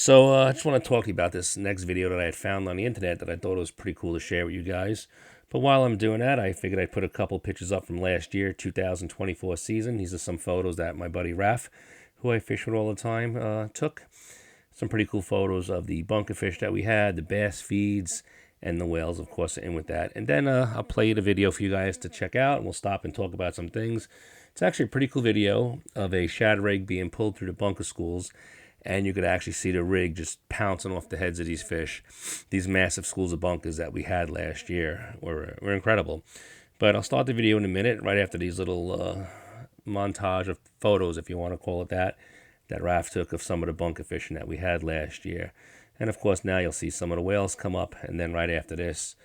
I just want to talk to you about this next video that I had found on the internet that I thought was pretty cool to share with you guys. But while I'm doing that, I figured I'd put a couple pictures up from last year, 2024 season. These are some photos that my buddy Raph, who I fish with all the time, took. Some pretty cool photos of the bunker fish that we had, the bass feeds, and the whales, of course, are in with that. And then I'll play the video for you guys to check out, and we'll stop and talk about some things. It's actually a pretty cool video of a shad rig being pulled through the bunker schools, and you could actually see the rig just pouncing off the heads of these fish. These massive schools of bunkers that we had last year were incredible. But I'll start the video in a minute, right after these little montage of photos, if you want to call it that Raph took of some of the bunker fishing that we had last year. And of course, now you'll see some of the whales come up, and then right after this,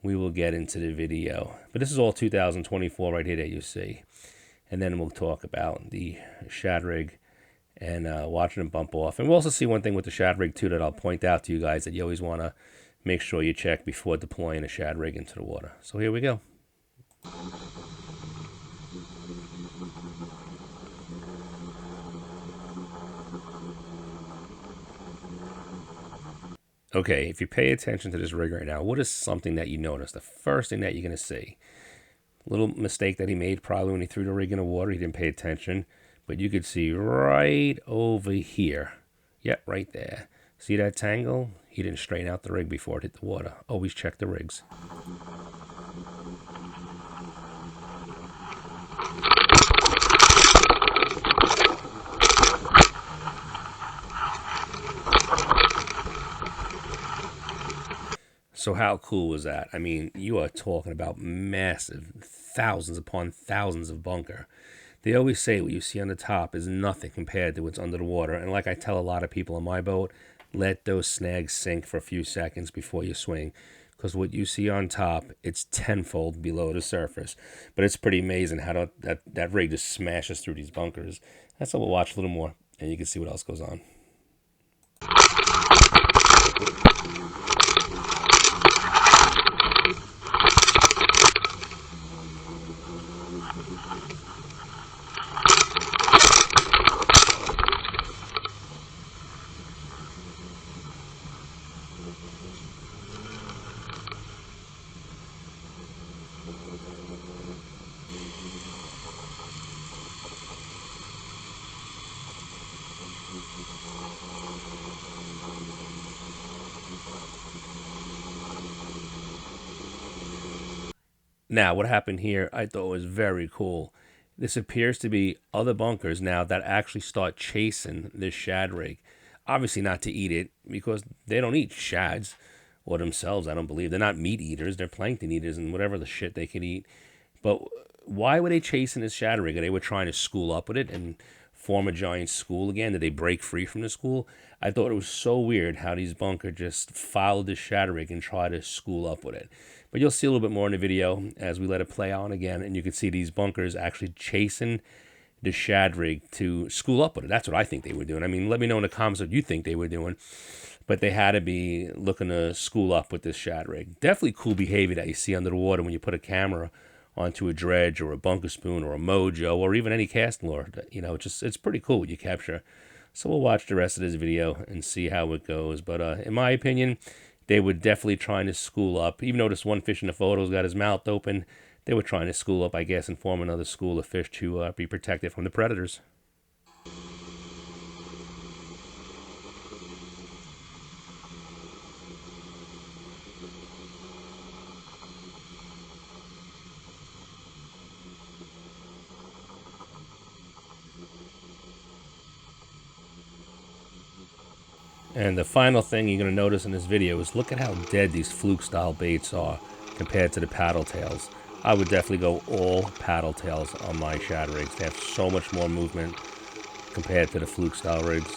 we will get into the video. But this is all 2024 right here that you see. And then we'll talk about the shad rig and watching them bump off. And we'll also see one thing with the shad rig too that I'll point out to you guys that you always want to make sure you check before deploying a shad rig into the water. So here we go. Okay, if you pay attention to this rig right now, what is something that you notice? The first thing that you're going to see. Little mistake that he made probably when he threw the rig in the water. He didn't pay attention. But you could see right over here. Yep, right there. See that tangle? He didn't straighten out the rig before it hit the water. Always check the rigs. So how cool was that? I mean, you are talking about massive, thousands upon thousands of bunker. They always say what you see on the top is nothing compared to what's under the water. And like I tell a lot of people on my boat, let those snags sink for a few seconds before you swing. Because what you see on top, it's tenfold below the surface. But it's pretty amazing how that rig just smashes through these bunkers. That's what we'll watch a little more, and you can see what else goes on. Now, what happened here, I thought was very cool. This appears to be other bunkers now that actually start chasing this shad rig. Obviously not to eat it, because they don't eat shads, or themselves, I don't believe. They're not meat eaters, they're plankton eaters and whatever the shit they could eat. But why were they chasing this shad rig? They were trying to school up with it and form a giant school again? Did they break free from the school? I thought it was so weird how these bunker just followed this shad rig and tried to school up with it. But you'll see a little bit more in the video as we let it play on again, and you can see these bunkers actually chasing the shad rig to school up with it. That's what I think they were doing. I mean, let me know in the comments what you think they were doing. But they had to be looking to school up with this shad rig. Definitely cool behavior that you see under the water when you put a camera onto a dredge or a bunker spoon or a mojo or even any casting lure. You know, it's pretty cool what you capture. So we'll watch the rest of this video and see how it goes. But in my opinion, they were definitely trying to school up. Even though this one fish in the photos got his mouth open, they were trying to school up, I guess, and form another school of fish to be protected from the predators. And the final thing you're going to notice in this video is look at how dead these fluke-style baits are compared to the paddle tails. I would definitely go all paddle tails on my shad rigs. They have so much more movement compared to the fluke-style rigs.